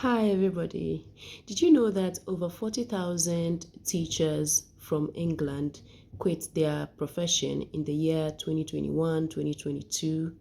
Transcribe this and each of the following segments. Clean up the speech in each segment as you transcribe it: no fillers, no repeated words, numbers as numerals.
Hi everybody. Did you know that over 40,000 teachers from England quit their profession in the year 2021, 2022?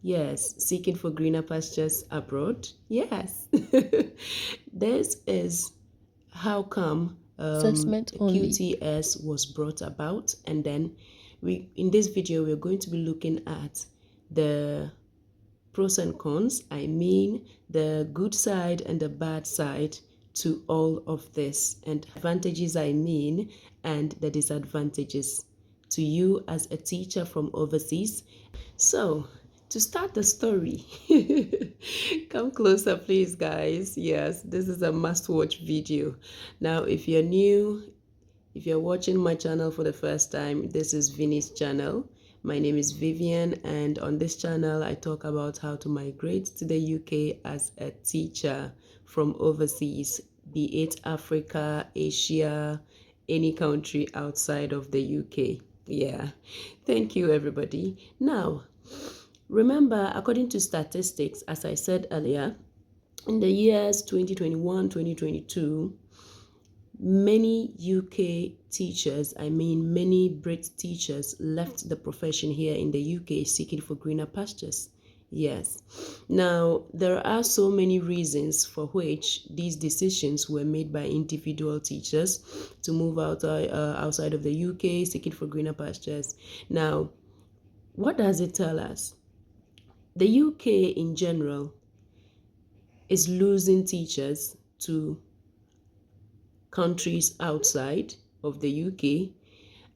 Yes, seeking for greener pastures abroad. Yes. This is how come Assessment only. QTS was brought about, and then we in this video we're going to be looking at the pros and cons. I mean the good side and the bad side to all of this, and advantages I mean, and the disadvantages to you as a teacher from overseas. So to start the story, come closer please guys. Yes, this is a must watch video. Now if you're new, if you're watching my channel for the first time, this is Vinnie's channel. My name is Vivian, and on this channel I talk about how to migrate to the UK as a teacher from overseas, be it Africa, Asia, any country outside of the UK. Yeah, thank you everybody. Now, remember, according to statistics, as I said earlier, in the years 2021, 2022, many UK teachers, I mean many Brit teachers, left the profession here in the UK seeking for greener pastures. Yes. Now, there are so many reasons for which these decisions were made by individual teachers to move outside of the UK seeking for greener pastures. Now, what does it tell us? The UK in general is losing teachers to countries outside of the UK,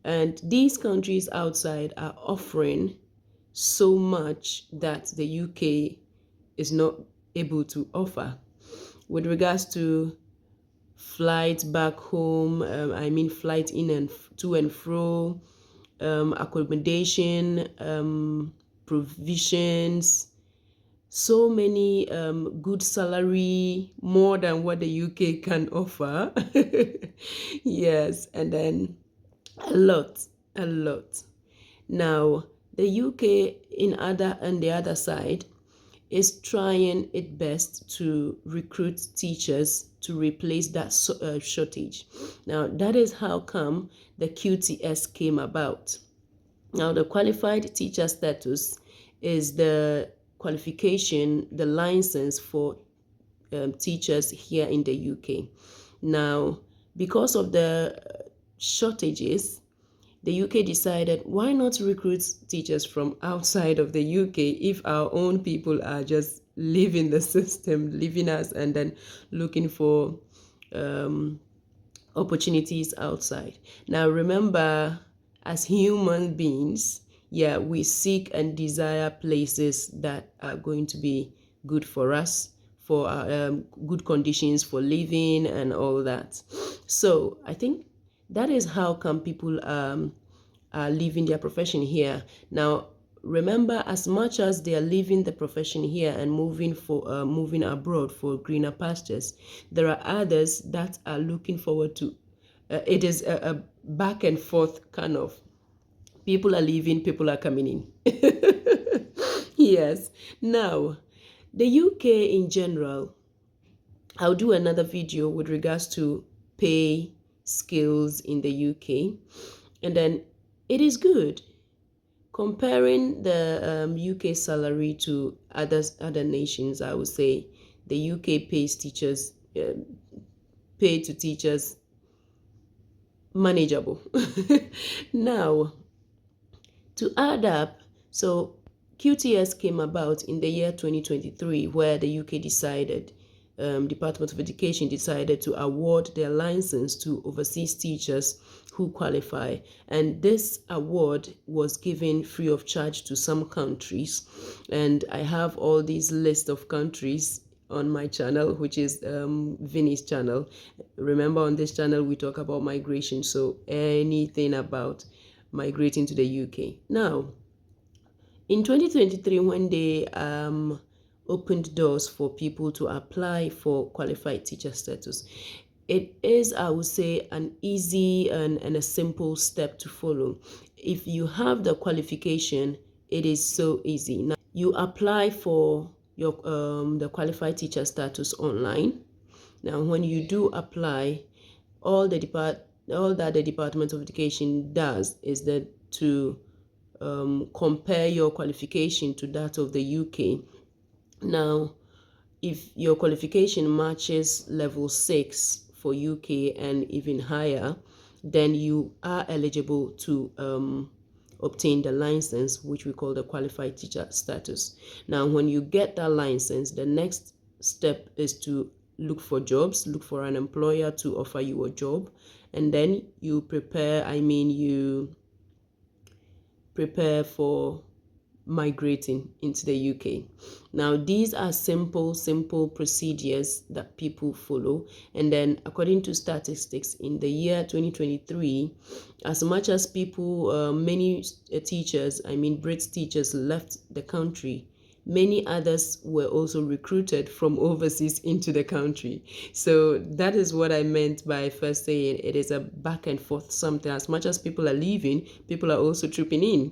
and these countries outside are offering so much that the UK is not able to offer with regards to flights back home. I mean flight in and to and fro, accommodation, provisions, so many good salary, more than what the UK can offer. Yes, and then a lot, a lot. Now, the UK on the other side is trying its best to recruit teachers to replace that shortage. Now, that is how come the QTS came about. Now, the qualified teacher status is the qualification, the license for teachers here in the UK. Now, because of the shortages, the UK decided, why not recruit teachers from outside of the UK if our own people are just leaving the system, leaving us, and then looking for opportunities outside. Now, remember, as human beings, yeah, we seek and desire places that are going to be good for us, for good conditions for living and all that. So I think that is how come people are leaving their profession here. Now, remember, as much as they are leaving the profession here and moving abroad for greener pastures, there are others that are looking forward to. It is a back and forth kind of. People are leaving, people are coming in. Yes. Now, the UK in general, I'll do another video with regards to pay skills in the UK, and then it is good. Comparing the UK salary to other nations, I would say the UK pays teachers, pay to teachers manageable. Now, to add up, so QTS came about in the year 2023, where the UK decided, Department of Education decided to award their license to overseas teachers who qualify. And this award was given free of charge to some countries. And I have all these list of countries on my channel, which is Vinnie's channel. Remember, on this channel, we talk about migration. So anything about migrating to the UK. Now, in 2023, when they opened doors for people to apply for qualified teacher status, it is, I would say, an easy and a simple step to follow. If you have the qualification, it is so easy. Now, you apply for your the qualified teacher status online. Now, when you do apply, all that the Department of Education does is that to compare your qualification to that of the UK. Now, if your qualification matches level 6 for UK and even higher, then you are eligible to obtain the license, which we call the qualified teacher status. Now, when you get that license, the next step is to look for jobs, look for an employer to offer you a job, and then you prepare for migrating into the UK. Now, these are simple procedures that people follow. And then according to statistics in the year 2023, as much as many teachers, Brit teachers left the country, many others were also recruited from overseas into the country. So that is what I meant by first saying it is a back and forth something. As much as people are leaving, people are also trooping in.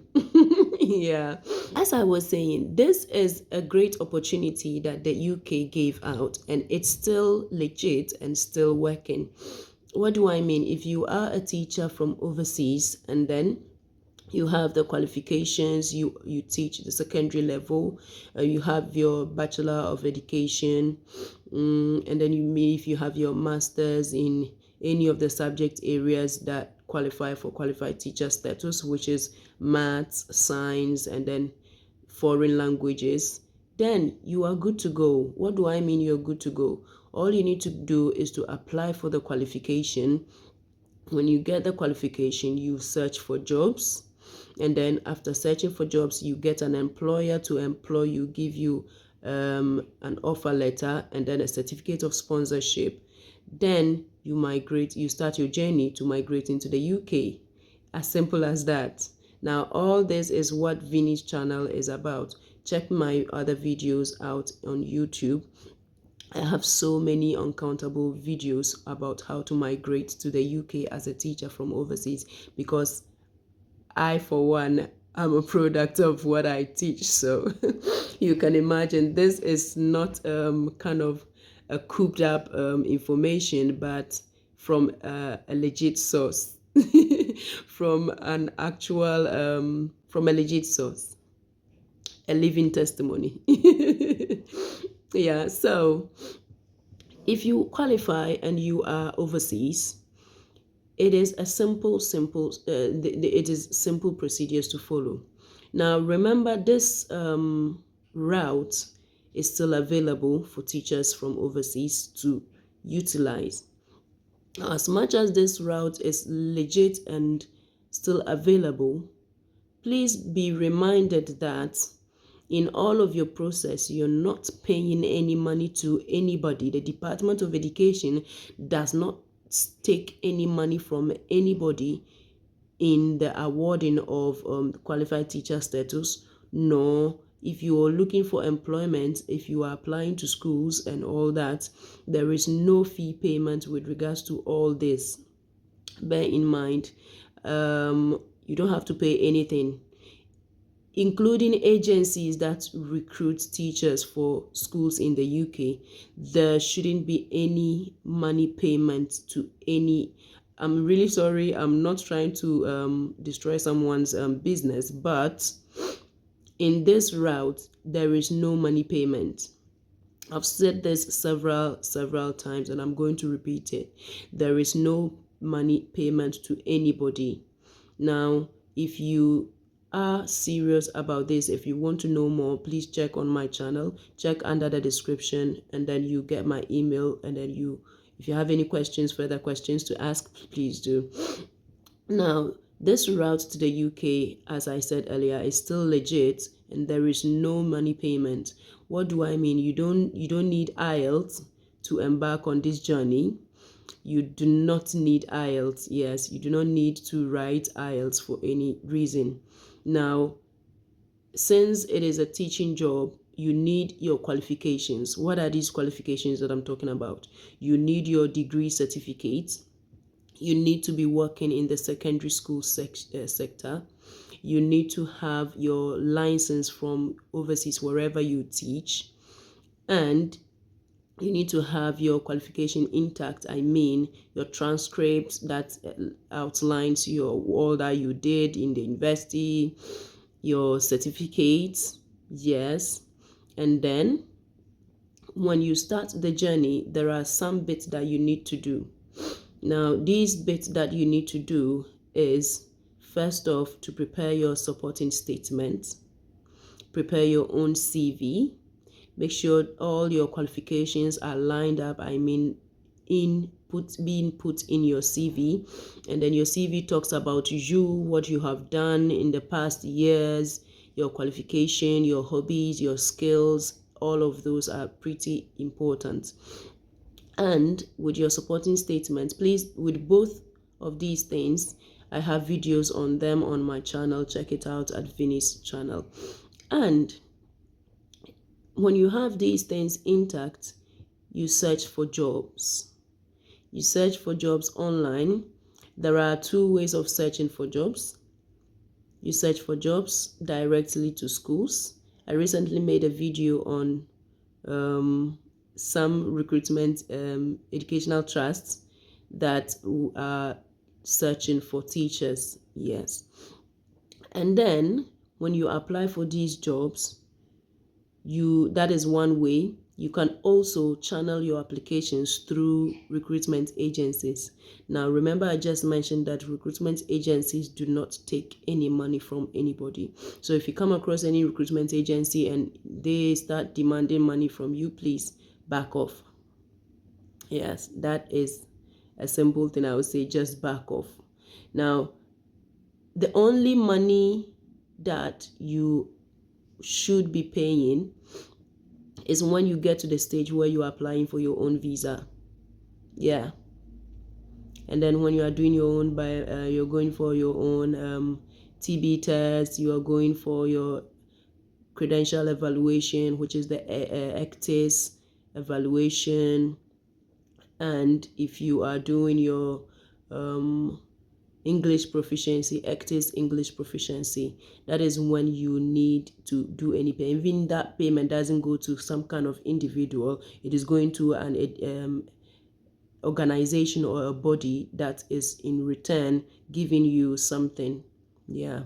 Yeah. As I was saying, this is a great opportunity that the UK gave out, and it's still legit and still working. What do I mean? If you are a teacher from overseas and then you have the qualifications, you teach the secondary level, you have your Bachelor of Education, and then if you have your master's in any of the subject areas that qualify for qualified teacher status, which is maths, science, and then foreign languages, then you are good to go. What do I mean you're good to go? All you need to do is to apply for the qualification. When you get the qualification, you search for jobs. And then after searching for jobs, you get an employer to employ you, give you an offer letter and then a certificate of sponsorship. Then you start your journey to migrate into the UK. As simple as that. Now, all this is what Vinnie's channel is about. Check my other videos out on YouTube. I have so many uncountable videos about how to migrate to the UK as a teacher from overseas, because I, for one, am a product of what I teach. So you can imagine this is not kind of a cooped up information, but from a legit source, from a legit source, a living testimony. Yeah, so if you qualify and you are overseas, it is a simple procedures to follow. Now, remember, this route is still available for teachers from overseas to utilize. As much as this route is legit and still available, please be reminded that in all of your process, you're not paying any money to anybody. The Department of Education does not take any money from anybody in the awarding of qualified teacher status, nor if you are looking for employment, if you are applying to schools and all that, there is no fee payment with regards to all this. Bear in mind, you don't have to pay anything, including agencies that recruit teachers for schools in the UK. There shouldn't be any money payment to any. I'm really sorry, I'm not trying to destroy someone's business, but in this route, there is no money payment. I've said this several times, and I'm going to repeat it. There is no money payment to anybody. Now, if you are serious about this, if you want to know more, please check on my channel, check under the description, and then you get my email, and then if you have any further questions to ask, please do. Now, this route to the UK, as I said earlier, is still legit, and there is no money payment. What do I mean? You don't need IELTS to embark on this journey. You do not need IELTS. Yes, you do not need to write IELTS for any reason. Now, since it is a teaching job, you need your qualifications. What are these qualifications that I'm talking about? You need your degree certificate. You need to be working in the secondary school sector. You need to have your license from overseas wherever you teach. And You need to have your qualification intact. I mean, your transcripts that outlines all that you did in the university, your certificates, yes. And then when you start the journey, there are some bits that you need to do. Now, these bits that you need to do is, first off, to prepare your supporting statement, prepare your own CV, make sure all your qualifications are lined up. I mean, being put in your CV, and then your CV talks about you, what you have done in the past years, your qualification, your hobbies, your skills. All of those are pretty important. And with your supporting statements, please, with both of these things, I have videos on them on my channel. Check it out at Vinnie's channel. And when you have these things intact, you search for jobs. You search for jobs online. There are two ways of searching for jobs. You search for jobs directly to schools. I recently made a video on some recruitment educational trusts that are searching for teachers, yes. And then when you apply for these jobs, that is one way. You can also channel your applications through recruitment agencies. Now, remember, I just mentioned that recruitment agencies do not take any money from anybody. So if you come across any recruitment agency and they start demanding money from you, please back off. Yes, that is a simple thing I would say, just back off. Now, the only money that you should be paying is when you get to the stage where you're applying for your own visa. Yeah. And then when you are doing your own, you're going for your own TB test, you are going for your credential evaluation, which is the ECTIS evaluation. And if you are doing your English proficiency, ECTIS English proficiency, that is when you need to do any payment. Even that payment doesn't go to some kind of individual. It is going to an organization or a body that is in return giving you something. Yeah.